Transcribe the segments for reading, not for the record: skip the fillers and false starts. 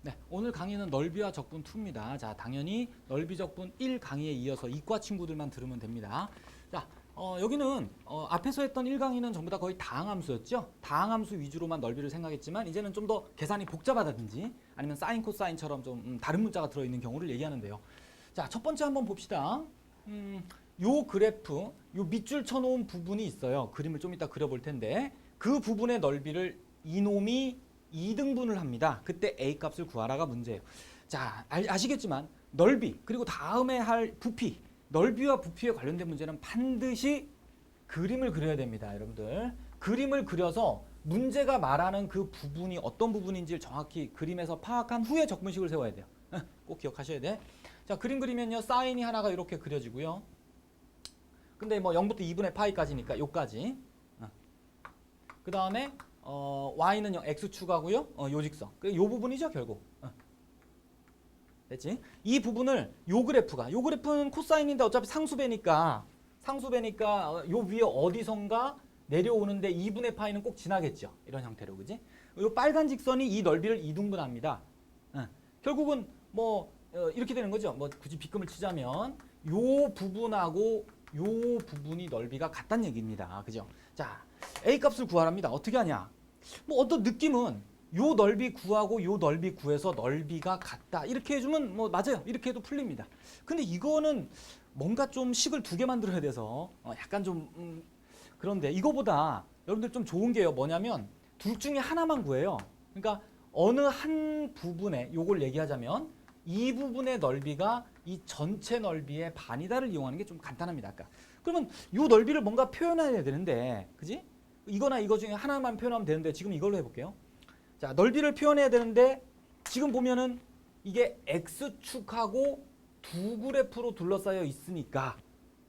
네, 오늘 강의는 넓이와 적분 2입니다. 자, 당연히 넓이 적분 1 강의에 이어서 이과 친구들만 들으면 됩니다. 자, 여기는 앞에서 했던 1강의는 전부 다 거의 다항함수였죠. 다항함수 위주로만 넓이를 생각했지만 이제는 좀 더 계산이 복잡하다든지 아니면 사인 코사인처럼 좀 다른 문자가 들어있는 경우를 얘기하는데요. 자, 첫 번째 한번 봅시다. 요 그래프, 요 밑줄 쳐놓은 부분이 있어요. 그림을 좀 이따 그려볼 텐데 그 부분의 넓이를 이놈이 2등분을 합니다. 그때 A 값을 구하라가 문제예요. 자, 아시겠지만 넓이 그리고 다음에 할 부피, 넓이와 부피에 관련된 문제는 반드시 그림을 그려야 됩니다. 여러분들 그림을 그려서 문제가 말하는 그 부분이 어떤 부분인지를 정확히 그림에서 파악한 후에 적분식을 세워야 돼요. 꼭 기억하셔야 돼. 자, 그림 그리면요 사인이 하나가 이렇게 그려지고요. 근데 뭐 0부터 2분의 파이까지니까 요까지. 그 다음에 y는 x축하고요. 요 직선. 요 부분이죠, 결국. 됐지? 이 부분을 요 그래프는 코사인인데 어차피 상수배니까 요 위에 어디선가 내려오는데 2분의 파이는 꼭 지나겠죠. 이런 형태로, 그지? 요 빨간 직선이 이 넓이를 2등분합니다. 결국은 뭐 이렇게 되는 거죠. 뭐 굳이 빗금을 치자면 요 부분하고 요 부분이 넓이가 같다는 얘기입니다. 그죠? 자, A 값을 구하랍니다. 어떻게 하냐? 뭐 어떤 느낌은 요 넓이 구하고 요 넓이 구해서 넓이가 같다. 이렇게 해주면 뭐 맞아요. 이렇게 해도 풀립니다. 근데 이거는 뭔가 좀 식을 두 개 만들어야 돼서 약간 좀 그런데 이거보다 여러분들 좀 좋은 게요. 뭐냐면 둘 중에 하나만 구해요. 그러니까 어느 한 부분에 요걸 얘기하자면 이 부분의 넓이가 이 전체 넓이의 반이다를 이용하는 게 좀 간단합니다. 아까. 그러면 요 넓이를 뭔가 표현해야 되는데, 그지? 이거나 이거 중에 하나만 표현하면 되는데 지금 이걸로 해볼게요. 자, 넓이를 표현해야 되는데 지금 보면은 이게 x축하고 두 그래프로 둘러싸여 있으니까,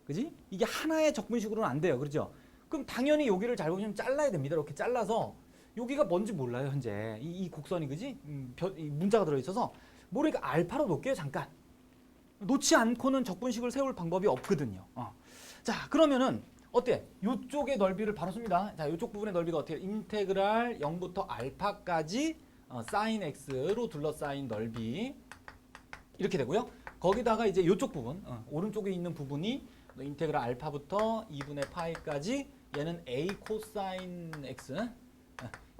그지? 이게 하나의 적분식으로는 안 돼요. 그렇죠? 그럼 당연히 여기를 잘 보시면 잘라야 됩니다. 이렇게 잘라서 여기가 뭔지 몰라요, 현재. 이 곡선이, 그지? 이 문자가 들어있어서 모르니까 알파로 놓을게요, 잠깐. 놓지 않고는 적분식을 세울 방법이 없거든요. 자, 그러면은 어때? 이쪽의 넓이를 바로 씁니다. 자, 이쪽 부분의 넓이가 어떻게? 인테그랄 0부터 알파까지 사인 x로 둘러싸인 넓이 이렇게 되고요. 거기다가 이제 이쪽 부분, 오른쪽에 있는 부분이 인테그랄 알파부터 2분의 파이까지 얘는 a 코사인 x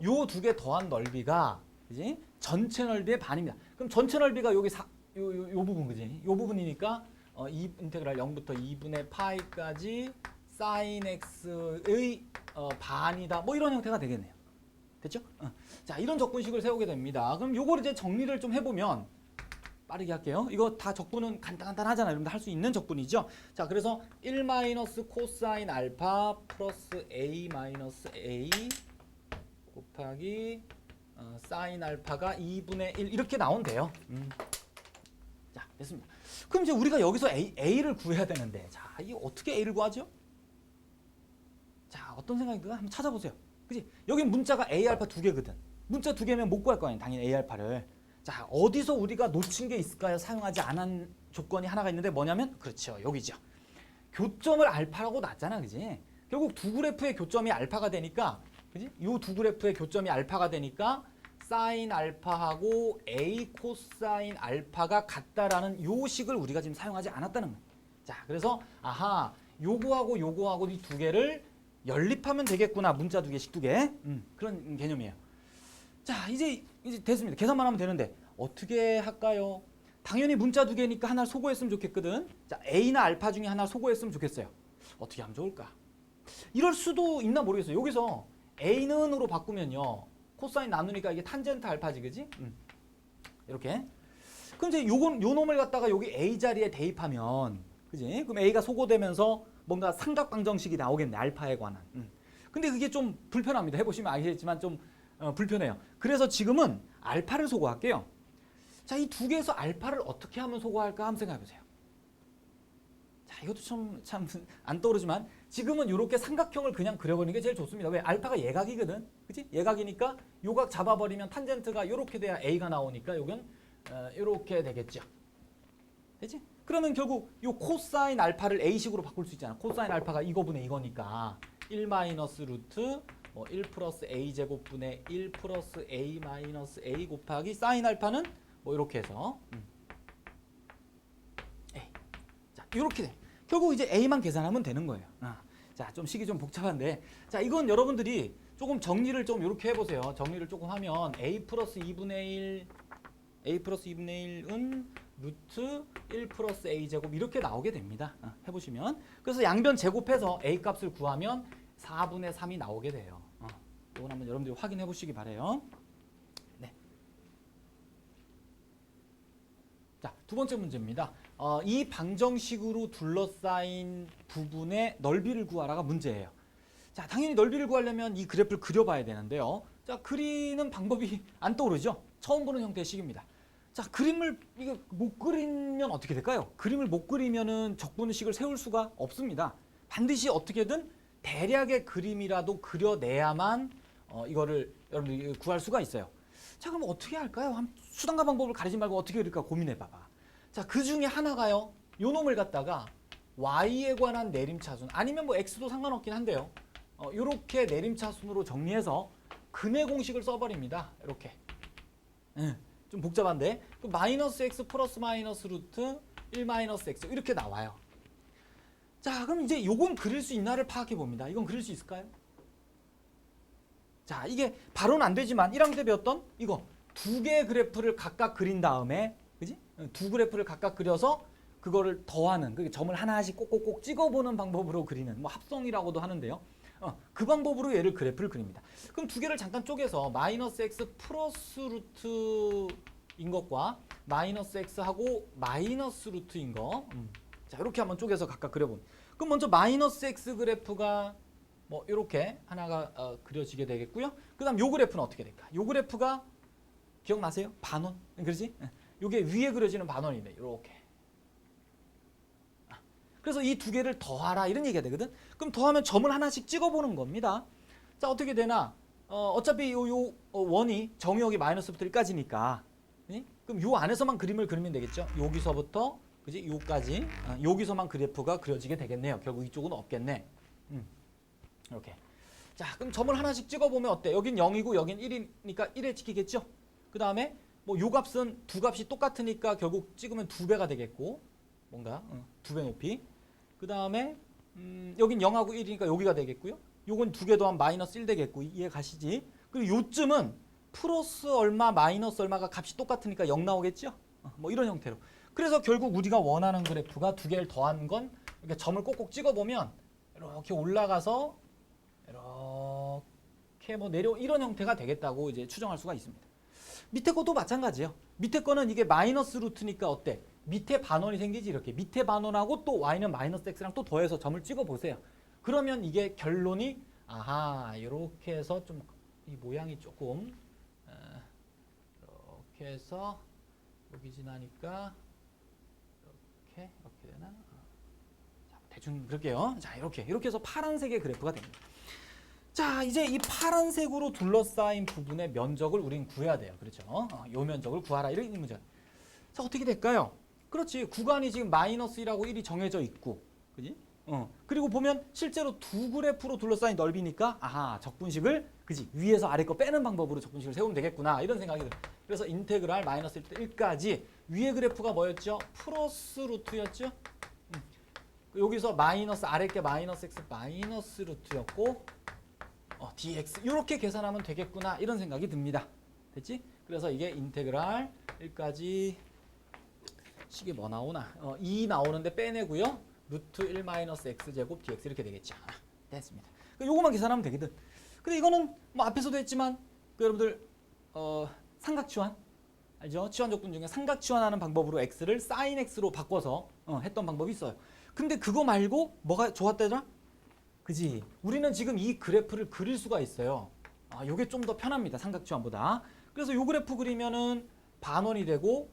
요 두 개 더한 넓이가, 그지? 전체 넓이의 반입니다. 그럼 전체 넓이가 여기 요 부분, 그지? 요 부분이니까 이 인테그랄 0부터 2분의 파이까지 사인 x의 반이다. 뭐 이런 형태가 되겠네요. 됐죠? 자, 이런 적분식을 세우게 됩니다. 그럼 요걸 이제 정리를 좀 해보면 빠르게 할게요. 이거 다 적분은 간단하잖아요. 여러분들 할 수 있는 적분이죠. 자, 그래서 1 마이너스 코사인 알파 플러스 a 마이너스 a 곱하기 사인 알파가 2분의 1 이렇게 나오면 돼요. 자, 됐습니다. 그럼 이제 우리가 여기서 A를 구해야 되는데, 자, 이게 어떻게 A를 구하죠? 자, 어떤 생각이 드나? 한번 찾아보세요. 그지? 여기 문자가 A 알파 두 개거든. 문자 두 개면 못 구할 거 아니에요. 당연히 A 알파를. 자, 어디서 우리가 놓친 게 있을까요? 사용하지 않은 조건이 하나가 있는데 뭐냐면, 그렇죠. 여기죠. 교점을 알파라고 놨잖아. 그지? 결국 두 그래프의 교점이 알파가 되니까, 그지? 이 두 그래프의 교점이 알파가 되니까 사인 알파하고 A 코사인 알파가 같다라는 요 식을 우리가 지금 사용하지 않았다는 거예요. 자, 그래서 아하, 요거하고 요거하고 이 두 개를 연립하면 되겠구나. 문자 두 개씩 두 개. 그런 개념이에요. 자, 이제 됐습니다. 계산만 하면 되는데 어떻게 할까요? 당연히 문자 두 개니까 하나를 소거했으면 좋겠거든. 자, A나 알파 중에 하나를 소거했으면 좋겠어요. 어떻게 하면 좋을까? 이럴 수도 있나 모르겠어요. 여기서 A는으로 바꾸면요. 코사인 나누니까 이게 탄젠트 알파지, 그지? 이렇게. 그럼 이제 요 놈을 갖다가 여기 A 자리에 대입하면, 그지? 그럼 A가 소거되면서 뭔가 삼각방정식이 나오겠네, 알파에 관한. 근데 그게 좀 불편합니다. 해보시면 아시겠지만 좀 불편해요. 그래서 지금은 알파를 소거할게요. 자, 이 두 개에서 알파를 어떻게 하면 소거할까 한번 생각해보세요. 자, 이것도 참 안 떠오르지만 지금은 이렇게 삼각형을 그냥 그려버리는 게 제일 좋습니다. 왜? 알파가 예각이거든. 그치? 예각이니까 요각 잡아버리면 탄젠트가 이렇게 돼야 A가 나오니까 요건 이렇게 되겠죠. 되지? 그러면 결국 요 코사인 알파를 A식으로 바꿀 수 있잖아. 코사인 알파가 이거분의 이거니까 1 마이너스 루트 뭐1 플러스 a 제곱분의 1 플러스 a 마이너스 a 곱하기 사인 알파는 뭐 이렇게 해서 a. 자, 이렇게 돼. 결국 이제 a만 계산하면 되는 거예요. 자, 좀 식이 좀 복잡한데, 자, 이건 여러분들이 조금 정리를 좀 이렇게 해보세요. 정리를 조금 하면 a 플러스 2분의 1은 루트 1 플러스 a 제곱 이렇게 나오게 됩니다. 해보시면. 그래서 양변 제곱해서 a 값을 구하면 4분의 3이 나오게 돼요. 이건 한번 여러분들이 확인해 보시기 바래요. 네. 자, 두 번째 문제입니다. 이 방정식으로 둘러싸인 부분의 넓이를 구하라가 문제예요. 자, 당연히 넓이를 구하려면 이 그래프를 그려봐야 되는데요. 자, 그리는 방법이 안 떠오르죠? 처음 보는 형태의 식입니다. 자, 그림을 이거 못 그리면 어떻게 될까요? 그림을 못 그리면은 적분식을 세울 수가 없습니다. 반드시 어떻게든 대략의 그림이라도 그려내야만 이거를 여러분들이 구할 수가 있어요. 자, 그럼 어떻게 할까요? 수단과 방법을 가리지 말고 어떻게 그릴까 고민해봐봐. 자, 그 중에 하나가요. 요 놈을 갖다가 y에 관한 내림차순 아니면 뭐 x도 상관없긴 한데요. 요렇게 내림차순으로 정리해서 근의 공식을 써버립니다. 이렇게. 좀 복잡한데 그 마이너스 x 플러스 마이너스 루트 1 마이너스 x 이렇게 나와요. 자, 그럼 이제 요건 그릴 수 있나를 파악해 봅니다. 이건 그릴 수 있을까요? 자, 이게 바로는 안 되지만 1학년 때 배웠던 이거 두 개의 그래프를 각각 그린 다음에, 그지? 두 그래프를 각각 그려서 그거를 더하는, 그 점을 하나씩 꼭꼭꼭 찍어보는 방법으로 그리는 뭐 합성이라고도 하는데요. 그 방법으로 얘를 그래프를 그립니다. 그럼 두 개를 잠깐 쪼개서 마이너스 x 플러스 루트인 것과 마이너스 x하고 마이너스 루트인 거, 자, 이렇게 한번 쪼개서 각각 그려봅니다. 그럼 먼저 마이너스 x 그래프가 뭐 이렇게 하나가 그려지게 되겠고요. 그 다음 요 그래프는 어떻게 될까? 요 그래프가 기억나세요? 반원, 그렇지? 요게 위에 그려지는 반원이네. 이렇게. 그래서 이 두 개를 더하라 이런 얘기가 되거든. 그럼 더하면 점을 하나씩 찍어보는 겁니다. 자, 어떻게 되나? 어차피 요 원이 정의역이 마이너스부터 1까지니까 그럼 요 안에서만 그림을 그리면 되겠죠. 여기서부터 그지? 요까지 여기서만 그래프가 그려지게 되겠네요. 결국 이쪽은 없겠네. 이렇게. 자, 그럼 점을 하나씩 찍어보면 어때? 여긴 0이고 여긴 1이니까 1에 찍히겠죠. 그 다음에 뭐 요 값은 두 값이 똑같으니까 결국 찍으면 2배가 되겠고, 뭔가 2배 높이. 그 다음에 여긴 0하고 1이니까 여기가 되겠고요. 요건 두 개 더하면 마이너스 1 되겠고, 이해 가시지? 그리고 요쯤은 플러스 얼마 마이너스 얼마가 값이 똑같으니까 0 나오겠죠? 뭐 이런 형태로. 그래서 결국 우리가 원하는 그래프가 두 개를 더한 건 이렇게 점을 꼭꼭 찍어보면 이렇게 올라가서 이렇게 뭐 내려 이런 형태가 되겠다고 이제 추정할 수가 있습니다. 밑에 것도 마찬가지예요. 밑에 거는 이게 마이너스 루트니까 어때? 밑에 반원이 생기지. 이렇게 밑에 반원하고 또 y는 마이너스 x랑 또 더해서 점을 찍어 보세요. 그러면 이게 결론이 아하 이렇게 해서 좀 이 모양이 조금 이렇게 해서 여기 지나니까 이렇게 되나? 자, 대충 그럴게요. 자, 이렇게 해서 파란색의 그래프가 됩니다. 자, 이제 이 파란색으로 둘러싸인 부분의 면적을 우린 구해야 돼요. 그렇죠? 요 면적을 구하라 이런 문제. 자, 어떻게 될까요? 그렇지. 구간이 지금 마이너스 1하고 1이 정해져 있고, 그지? 그리고 보면 실제로 두 그래프로 둘러싸인 넓이니까 아하, 적분식을 그지? 위에서 아래 거 빼는 방법으로 적분식을 세우면 되겠구나 이런 생각이 들어요. 그래서 인테그랄 마이너스 1부터 1까지 위에 그래프가 뭐였죠? 플러스 루트였죠? 여기서 마이너스 아래 게 마이너스 x 마이너스 루트였고 dx 이렇게 계산하면 되겠구나 이런 생각이 듭니다. 됐지? 그래서 이게 인테그랄 1까지 식이 뭐 나오나? 2 나오는데 빼내고요. 루트 1 마이너스 x제곱 dx 이렇게 되겠죠. 됐습니다. 요거만 계산하면 되거든. 근데 이거는 뭐 앞에서도 했지만 그 여러분들 삼각치환 알죠? 치환적분 중에 삼각치환하는 방법으로 x를 sin x로 바꿔서 했던 방법이 있어요. 근데 그거 말고 뭐가 좋았다더라? 그지? 우리는 지금 이 그래프를 그릴 수가 있어요. 요게 좀 더 편합니다. 삼각치환보다. 그래서 요 그래프 그리면은 반원이 되고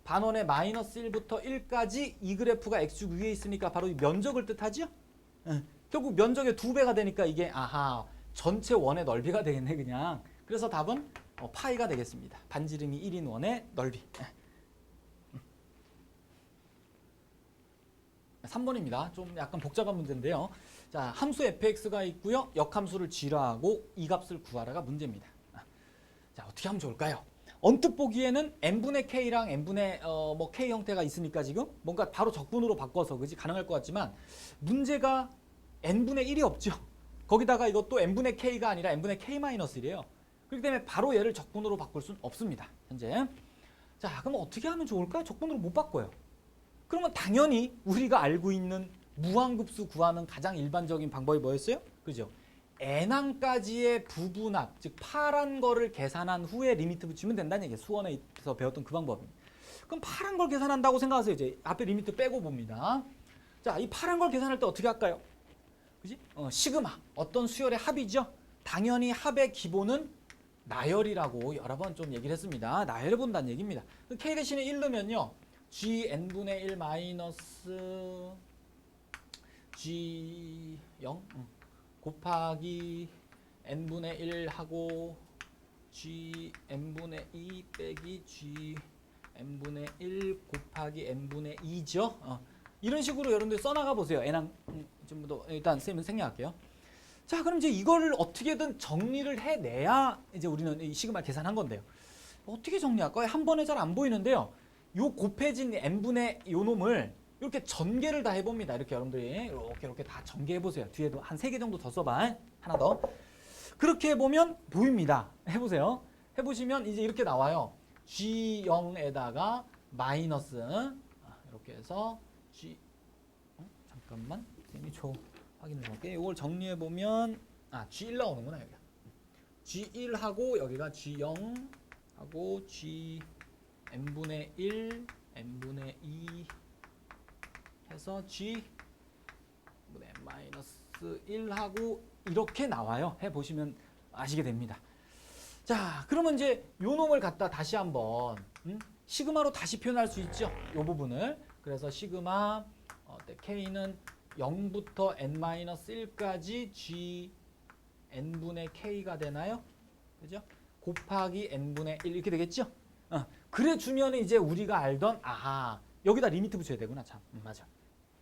반원의 마이너스 1부터 1까지 이 그래프가 x축 위에 있으니까 바로 이 면적을 뜻하죠? 결국 면적의 2배가 되니까 이게 아하 전체 원의 넓이가 되겠네 그냥. 그래서 답은 파이가 되겠습니다. 반지름이 1인 원의 넓이. 3번입니다. 좀 약간 복잡한 문제인데요. 자, 함수 fx가 있고요. 역함수를 g라하고 이 값을 구하라가 문제입니다. 자, 어떻게 하면 좋을까요? 언뜻 보기에는 n분의 k랑 n분의 뭐 k 형태가 있으니까 지금 뭔가 바로 적분으로 바꿔서 그지 가능할 것 같지만 문제가 n분의 1이 없죠. 거기다가 이것도 n분의 k가 아니라 n분의 k-1이에요. 그렇기 때문에 바로 얘를 적분으로 바꿀 수는 없습니다. 현재. 자, 그럼 어떻게 하면 좋을까요? 적분으로 못 바꿔요. 그러면 당연히 우리가 알고 있는 무한급수 구하는 가장 일반적인 방법이 뭐였어요? 그죠? n항까지의 부분합, 즉 파란 거를 계산한 후에 리미트 붙이면 된다는 얘기예요. 수원에서 배웠던 그 방법입니다. 그럼 파란 걸 계산한다고 생각하세요. 이제 앞에 리미트 빼고 봅니다. 자, 이 파란 걸 계산할 때 어떻게 할까요? 그지? 시그마, 어떤 수열의 합이죠. 당연히 합의 기본은 나열이라고 여러 번 좀 얘기를 했습니다. 나열을 본다는 얘기입니다. k 대신에 1 넣으면요. gn분의 1 마이너스 g0 곱하기 n분의 1 하고 gn분의 2 빼기 gn분의 1 곱하기 n분의 2죠. 이런 식으로 여러분들 써나가 보세요. n항 전부 일단 쌤은 생략할게요. 자, 그럼 이제 이거를 어떻게든 정리를 해내야 이제 우리는 이 시그마 계산한 건데요. 어떻게 정리할까요? 한 번에 잘 안 보이는데요. 요 곱해진 n분의 요 놈을 이렇게 전개를 다 해봅니다. 이렇게 여러분들이 이렇게 다 전개해 보세요. 뒤에도 한 3개 정도 더 써봐. 하나 더. 그렇게 해보면 보입니다. 해보세요. 해보시면 이제 이렇게 나와요. G0에다가 마이너스 이렇게 해서 잠깐만 쌤이 확인해 볼게요. 이걸 정리해 보면 G1 나오는구나 여기가. G1하고 여기가 G0 하고 G n분의 1, n분의 2 해서 G n분의 마이너스 1하고 이렇게 나와요. 해보시면 아시게 됩니다. 자, 그러면 이제 요 놈을 갖다 다시 한번 시그마로 다시 표현할 수 있죠. 요 부분을. 그래서 시그마 K는 0부터 n-1까지 G n분의 K가 되나요? 그죠? 곱하기 n분의 1 이렇게 되겠죠? 그래 주면 이제 우리가 알던 여기다 리미트 붙여야 되구나. 참 맞아.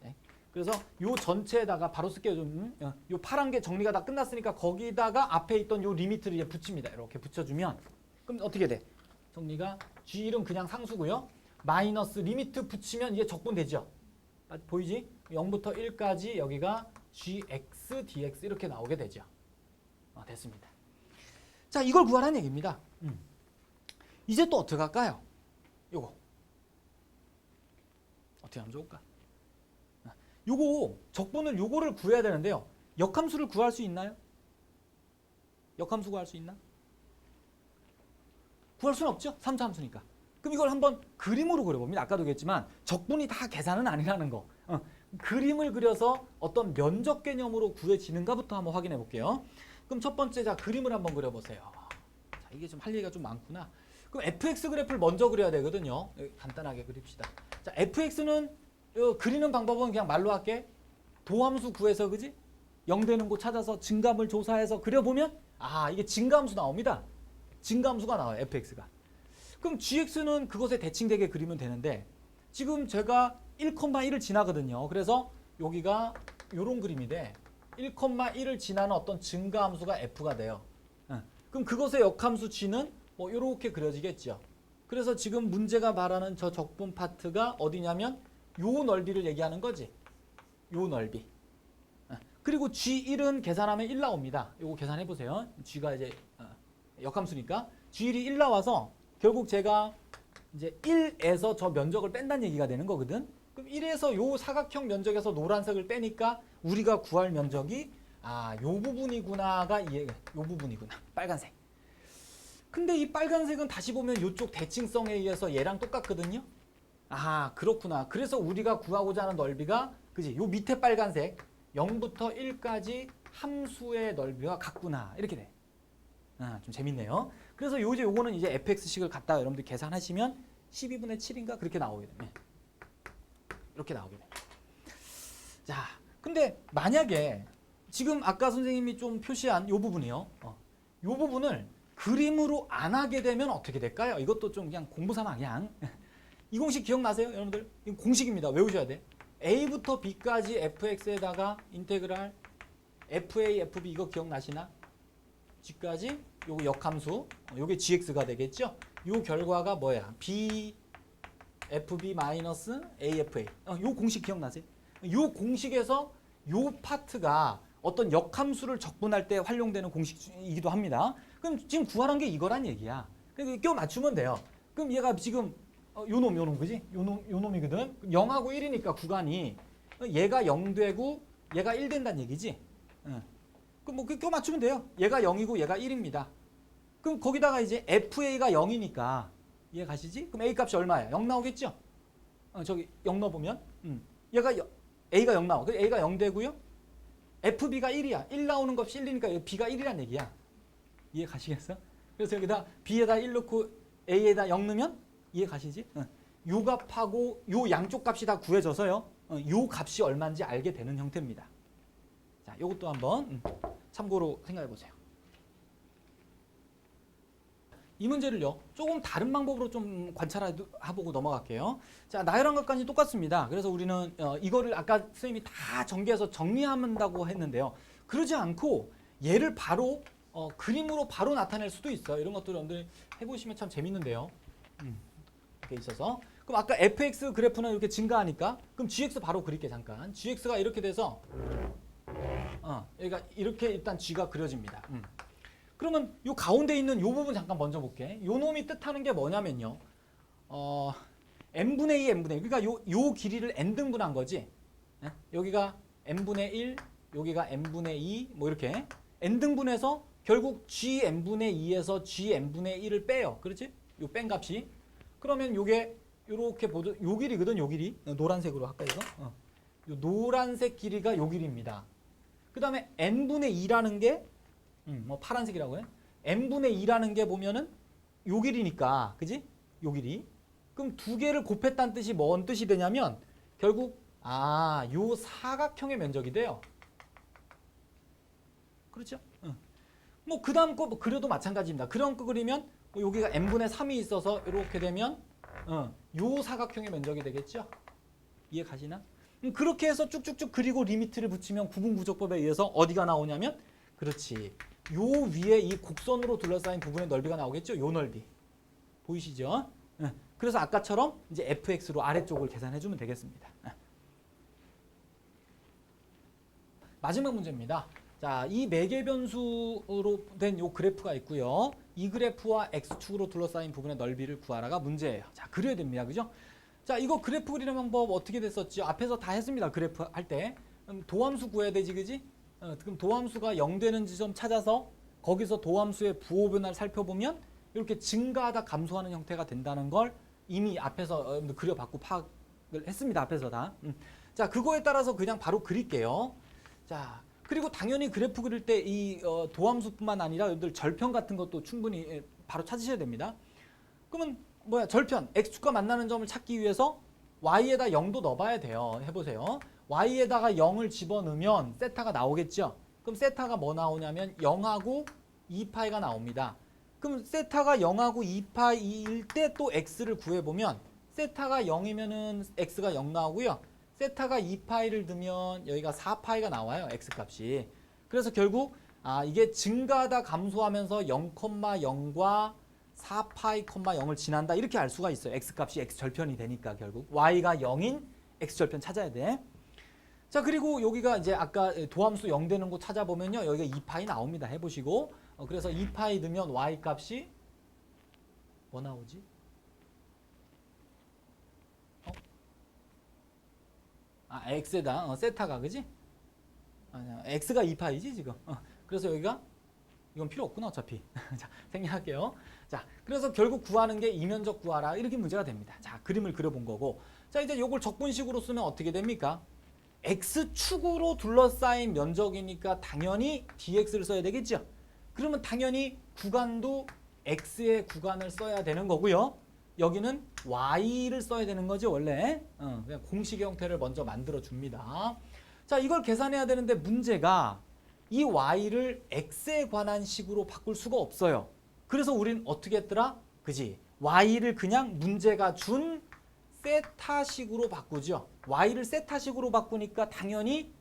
네. 그래서 요 전체에다가 바로 쓸게요. 좀 요 파란 게 정리가 다 끝났으니까 거기다가 앞에 있던 요 리미트를 이제 붙입니다. 이렇게 붙여주면 그럼 어떻게 돼? 정리가 G1은 그냥 상수고요. 마이너스 리미트 붙이면 이게 적분되죠. 보이지? 0부터 1까지 여기가 gx dx 이렇게 나오게 되죠. 됐습니다. 자, 이걸 구하라는 얘기입니다. 이제 또 어떻게 할까요? 요거 어떻게 하면 좋을까? 요거 적분을 요거를 구해야 되는데요. 역함수를 구할 수 있나요? 역함수 구할 수 있나? 구할 수는 없죠. 3차 함수니까. 그럼 이걸 한번 그림으로 그려봅니다. 아까도 얘기했지만 적분이 다 계산은 아니라는 거. 그림을 그려서 어떤 면적 개념으로 구해지는가부터 한번 확인해 볼게요. 그럼 첫 번째 자 그림을 한번 그려보세요. 자, 이게 좀 할 얘기가 좀 많구나. 그럼 fx 그래프를 먼저 그려야 되거든요. 간단하게 그립시다. 자, fx는 그리는 방법은 그냥 말로 할게. 도함수 구해서 그지? 0 되는 곳 찾아서 증감을 조사해서 그려보면 이게 증가함수 나옵니다. 증가함수가 나와요. fx가. 그럼 gx는 그것에 대칭되게 그리면 되는데 지금 제가 1,1을 지나거든요. 그래서 여기가 이런 그림이 돼. 1,1을 지나는 어떤 증가함수가 f가 돼요. 그럼 그것의 역함수 g는 뭐 이렇게 그려지겠죠. 그래서 지금 문제가 말하는 저 적분 파트가 어디냐면 요 넓이를 얘기하는 거지. 요 넓이. 그리고 G1은 계산하면 1 나옵니다. 요거 계산해 보세요. G가 이제 역함수니까 G1이 1 나와서 결국 제가 이제 1에서 저 면적을 뺀다는 얘기가 되는 거거든. 그럼 1에서 요 사각형 면적에서 노란색을 빼니까 우리가 구할 면적이 요 부분이구나가 요 부분이구나. 빨간색. 근데 이 빨간색은 다시 보면 요쪽 대칭성에 의해서 얘랑 똑같거든요. 그렇구나. 그래서 우리가 구하고자 하는 넓이가 그지? 요 밑에 빨간색 0부터 1까지 함수의 넓이와 같구나. 이렇게 돼. 좀 재밌네요. 그래서 요거는 이제 fx식을 갖다가 여러분들 계산하시면 12분의 7인가 그렇게 나오게 됩니다. 이렇게 나오게 됩니다. 자, 근데 만약에 지금 아까 선생님이 좀 표시한 요 부분이요. 요 부분을 그림으로 안 하게 되면 어떻게 될까요? 이것도 좀 그냥 공부 삼아 그냥. 이 공식 기억나세요? 여러분들? 이거 공식입니다. 외우셔야 돼. A부터 B까지 fx에다가 인테그랄 fa, fb 이거 기억나시나? g까지 요거 역함수 요게 gx가 되겠죠? 요 결과가 뭐야? b fb 마이너스 afa 요 공식 기억나세요? 요 공식에서 요 파트가 어떤 역함수를 적분할 때 활용되는 공식이기도 합니다. 그럼 지금 구하란 게 이거란 얘기야. 그러니까 껴 맞추면 돼요. 그럼 얘가 지금 요놈 그지? 요놈이거든. 0하고 1이니까 구간이 얘가 0 되고 얘가 1 된다는 얘기지. 그럼 뭐 껴 맞추면 돼요. 얘가 0이고 얘가 1입니다. 그럼 거기다가 이제 FA가 0이니까 이해 가시지? 그럼 A 값이 얼마야? 0 나오겠죠? 저기 0 넣어보면 얘가 A가 0 나와. A가 0 되고요. FB가 1이야. 1 나오는 값이 1이니까 B가 1이란 얘기야. 이해 가시겠어? 그래서 여기다 B에다 1 넣고 A에다 0 넣으면 이해 가시지? 요 값하고 요 양쪽 값이 다 구해져서요. 요 값이 얼마인지 알게 되는 형태입니다. 자, 요것도 한번 참고로 생각해 보세요. 이 문제를요 조금 다른 방법으로 좀 관찰해보고 넘어갈게요. 자, 나열한 것까지 똑같습니다. 그래서 우리는 이거를 아까 선생님이 다 전개해서 정리한다고 했는데요. 그러지 않고 얘를 바로 그림으로 바로 나타낼 수도 있어요. 이런 것들 여러분들 해보시면 참 재밌는데요. 이렇게 있어서 그럼 아까 fx 그래프는 이렇게 증가하니까 그럼 gx 바로 그릴게. 잠깐 gx가 이렇게 돼서 여기가 이렇게 일단 g가 그려집니다. 그러면 요 가운데 있는 요 부분 잠깐 먼저 볼게. 요 놈이 뜻하는 게 뭐냐면요. n분의 2, n분의 1. 그러니까 요 길이를 n등분한 거지. 여기가 n분의 1, 여기가 n분의 2, 뭐 이렇게 n등분해서 결국 gn분의 2에서 gn분의 1을 빼요. 그렇지? 요 뺀 값이. 그러면 요게 요렇게 보도 요 길이거든, 요 길이. 노란색으로 할까 이거? 요 노란색 길이가 요 길이입니다. 그다음에 n분의 2라는 게 뭐 파란색이라고 해. n분의 2라는 게 보면은 요 길이니까. 그지? 요 길이. 그럼 두 개를 곱했다는 뜻이 뭔 뜻이 되냐면 결국 요 사각형의 면적이 돼요. 그렇죠? 뭐 그다음 거 그려도 마찬가지입니다. 그런 거 그리면 뭐 여기가 n분의 3이 있어서 이렇게 되면 요 사각형의 면적이 되겠죠? 이해 가시나? 그렇게 해서 쭉쭉쭉 그리고 리미트를 붙이면 구분구조법에 의해서 어디가 나오냐면 그렇지. 요 위에 이 곡선으로 둘러싸인 부분의 넓이가 나오겠죠? 요 넓이. 보이시죠? 그래서 아까처럼 이제 fx로 아래쪽을 계산해 주면 되겠습니다. 마지막 문제입니다. 자, 이 매개 변수로 된 요 그래프가 있고요. 이 그래프와 x축으로 둘러싸인 부분의 넓이를 구하라가 문제예요. 자, 그려야 됩니다. 그죠? 자, 이거 그래프 그리는 방법 어떻게 됐었죠? 앞에서 다 했습니다. 그래프 할 때. 도함수 구해야 되지, 그지? 그럼 도함수가 0 되는 지점 찾아서 거기서 도함수의 부호 변화를 살펴보면 이렇게 증가하다 감소하는 형태가 된다는 걸 이미 앞에서 그려봤고 파악을 했습니다. 앞에서 다. 자, 그거에 따라서 그냥 바로 그릴게요. 자, 그리고 당연히 그래프 그릴 때 이 도함수뿐만 아니라 여러분들 절편 같은 것도 충분히 바로 찾으셔야 됩니다. 그러면 뭐야? 절편, x축과 만나는 점을 찾기 위해서 y에다 0도 넣어봐야 돼요. 해보세요. y에다가 0을 집어넣으면 세타가 나오겠죠? 그럼 세타가 뭐 나오냐면 0하고 2파이가 나옵니다. 그럼 세타가 0하고 2파이일 때 또 x를 구해보면 세타가 0이면은 x가 0 나오고요. 세타가 2파이를 두면 여기가 4파이가 나와요. x값이. 그래서 결국 이게 증가하다 감소하면서 0,0과 4파이, 0을 지난다. 이렇게 알 수가 있어요. x값이 x절편이 되니까 결국. y가 0인 x절편 찾아야 돼. 자, 그리고 여기가 이제 아까 도함수 0 되는 거 찾아보면요. 여기가 2파이 나옵니다. 해보시고. 그래서 2파이 넣으면 y값이 뭐 나오지? x에다 세타가 그지? 아니야, x가 2파이지 지금. 그래서 여기가 이건 필요 없구나 어차피. 자, 생략할게요. 자, 그래서 결국 구하는 게 이면적 구하라 이렇게 문제가 됩니다. 자, 그림을 그려본 거고. 자, 이제 요걸 적분식으로 쓰면 어떻게 됩니까? x축으로 둘러싸인 면적이니까 당연히 dx를 써야 되겠죠. 그러면 당연히 구간도 x의 구간을 써야 되는 거고요. 여기는 y를 써야 되는 거죠 원래. 그냥 공식 형태를 먼저 만들어 줍니다. 자, 이걸 계산해야 되는데 문제가 이 y를 x에 관한 식으로 바꿀 수가 없어요. 그래서 우린 어떻게 했더라? 그지? y를 그냥 문제가 준 세타식으로 바꾸죠. y를 세타식으로 바꾸니까 당연히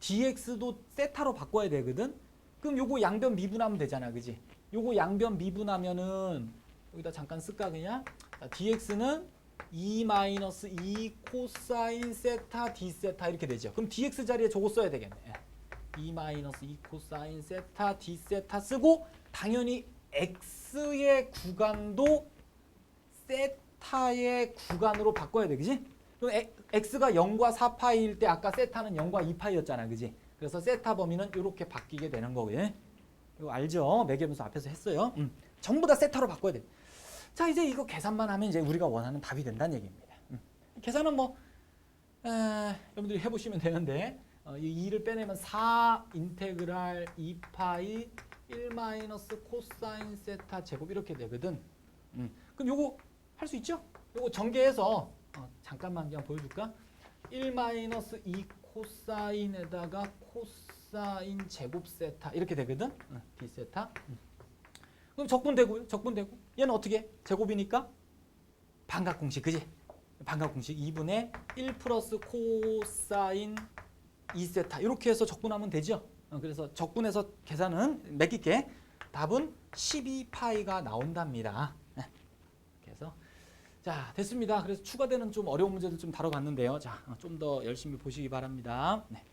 dx도 세타로 바꿔야 되거든. 그럼 요거 양변 미분하면 되잖아, 그지? 요거 양변 미분하면은 여기다 잠깐 쓸까 그냥? 자, dx는 2-2 코사인 세타 d 세타 이렇게 되죠. 그럼 dx 자리에 저거 써야 되겠네. 2-2 코사인 세타 d 세타 쓰고 당연히 x의 구간도 세타의 구간으로 바꿔야 돼, 그지? 그럼 x가 0과 4파이일 때 아까 세타는 0과 2파이였잖아, 그지? 그래서 세타 범위는 이렇게 바뀌게 되는 거고요. 이거 알죠? 매개분수 앞에서 했어요. 전부 다 세타로 바꿔야 돼. 자, 이제 이거 계산만 하면 이제 우리가 원하는 답이 된다는 얘기입니다. 계산은 뭐 여러분들이 해보시면 되는데 이 2를 빼내면 4 인테그랄 2파이 1 마이너스 코사인 세타 제곱 이렇게 되거든. 그럼 요거 할 수 있죠? 요거 전개해서 잠깐만 그냥 보여줄까? 1 마이너스 2 코사인에다가 코사인 제곱 세타 이렇게 되거든. d 세타. 그럼 적분되고요. 적분되고. 얘는 어떻게? 제곱이니까 반각공식, 그지? 반각공식 2분의 1 플러스 코사인 2세타 이렇게 해서 적분하면 되죠. 그래서 적분해서 계산은 맡길게. 답은 12파이가 나온답니다. 그래서 자, 됐습니다. 그래서 추가되는 좀 어려운 문제들 좀 다뤄봤는데요. 자, 좀 더 열심히 보시기 바랍니다. 네.